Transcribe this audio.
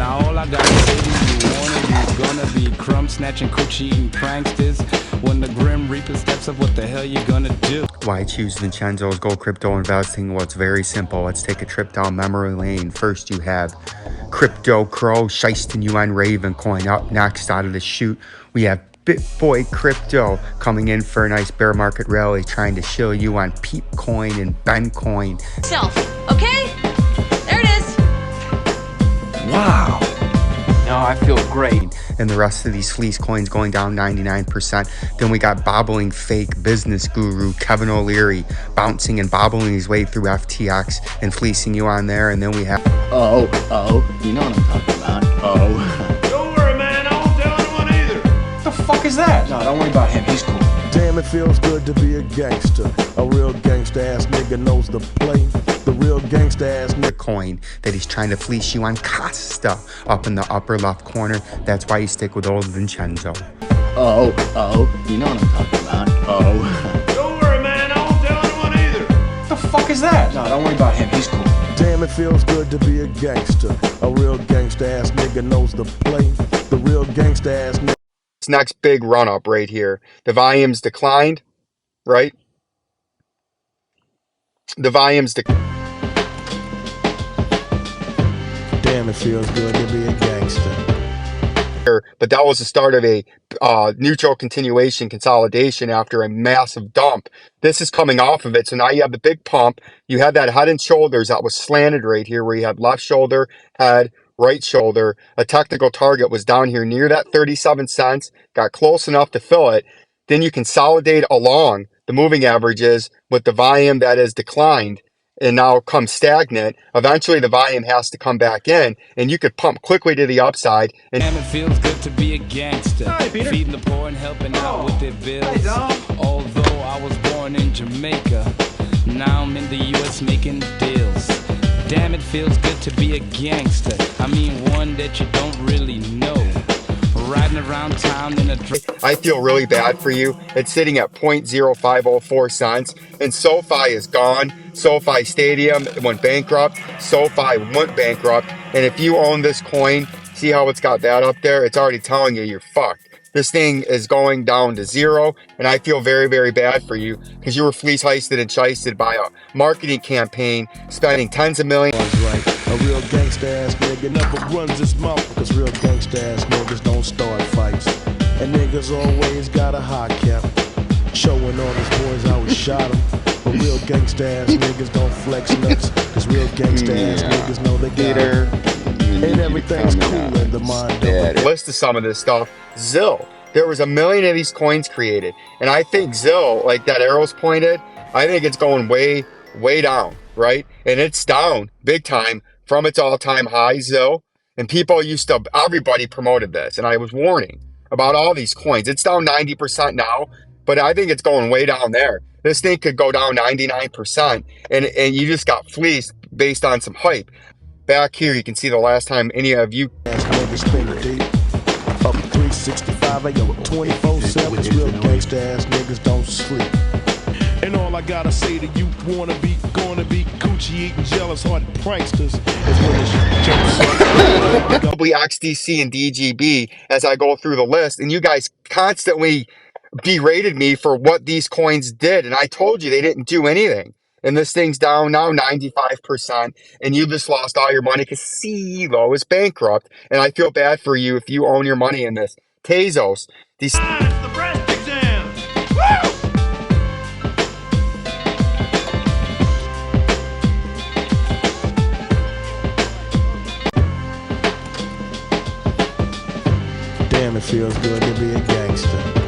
Now all I gotta say to you gonna be crumb snatching, coochie eating pranksters. When the grim reaper steps up, what the hell you gonna do? Why choose Vincenzo's Go Crypto Investing? Well, it's very simple. Let's take a trip down memory lane. First, you have Crypto Crow shysting you on Raven Coin. Up next out of the chute, we have BitBoy Crypto coming in for a nice bear market rally, trying to shill you on Peep Coin and Ben Coin. Self, okay? There it is. Wow. Now I feel great. And the rest of these fleece coins going down 99%. Then we got bobbling fake business guru Kevin O'Leary bouncing and bobbling his way through FTX and fleecing you on there. And then we have You know what I'm talking about. Don't worry, man. I won't tell anyone either. What the fuck is that? No, don't worry about him. He's cool. Damn, it feels good to be a gangster. A real gangsta ass nigga knows the play. The real gangsta ass nigga coin that he's trying to fleece you on Costa up in the upper left corner. That's why you stick with old Vincenzo. You know what I'm talking about. Don't worry, man. I won't tell anyone either. What the fuck is that? No, don't worry about him. He's cool. Damn, it feels good to be a gangster. A real gangsta ass nigga knows the play. The real gangsta ass nigga. This next big run up right here. The volume's declined, right? The volume's declined. Damn, it feels good to be a gangster. But that was the start of a neutral continuation consolidation after a massive dump. This is coming off of it. So now you have the big pump. You had that head and shoulders that was slanted right here, where you had left shoulder, head, right shoulder. A technical target was down here near that 37 cents, got close enough to fill it. Then you consolidate along the moving averages with the volume that has declined and now come stagnant. Eventually the volume has to come back in, and you could pump quickly to the upside. And Damn, it feels good to be a gangster. Hi, Peter. Feeding the poor and helping out with their bills. Hey, Dom. Although I was born in Jamaica, now I'm in the US making deals. Damn, it feels good to be a gangster. I mean, one that you don't really know. Riding around town in a I feel really bad for you. It's sitting at 0.0504 cents, and SoFi is gone. SoFi Stadium went bankrupt. SoFi went bankrupt. And if you own this coin, see how it's got that up there? It's already telling you you're fucked. This thing is going down to zero, and I feel very, very bad for you because you were fleece heisted and shysted by a marketing campaign, spending tens of millions. Right. A real gangsta ass nigga never runs his mouth, because real gangsta ass niggas don't start fights. And niggas always got a high cap, showing all his boys how we shot him. But real gangsta ass niggas don't flex nuts, because real gangsta ass niggas know they got it. And everything's cool in the mind of a List of some of this stuff. ZIL. There was 1 million of these coins created. And I think ZIL, like that arrow's pointed, I think it's going way, way down, right? And it's down big time from its all-time high, ZIL. And people used to, everybody promoted this. And I was warning about all these coins. It's down 90% now, but I think it's going way down there. This thing could go down 99%. And you just got fleeced based on some hype. Back here, you can see the last time any of you ass niggas spend the day up 365 yo 24/7. Real gangsta ass niggas don't sleep. And all I gotta say to you wanna be, gonna be coochie eating jealous hearted pranksters as well as you probably XDC and DGB as I go through the list, and you guys constantly berated me for what these coins did, and I told you they didn't do anything. And this thing's down now 95%, and you just lost all your money because CELO is bankrupt. And I feel bad for you if you own your money in this. Tezos. These It's the breast exams. Woo! Damn, it feels good to be a gangster.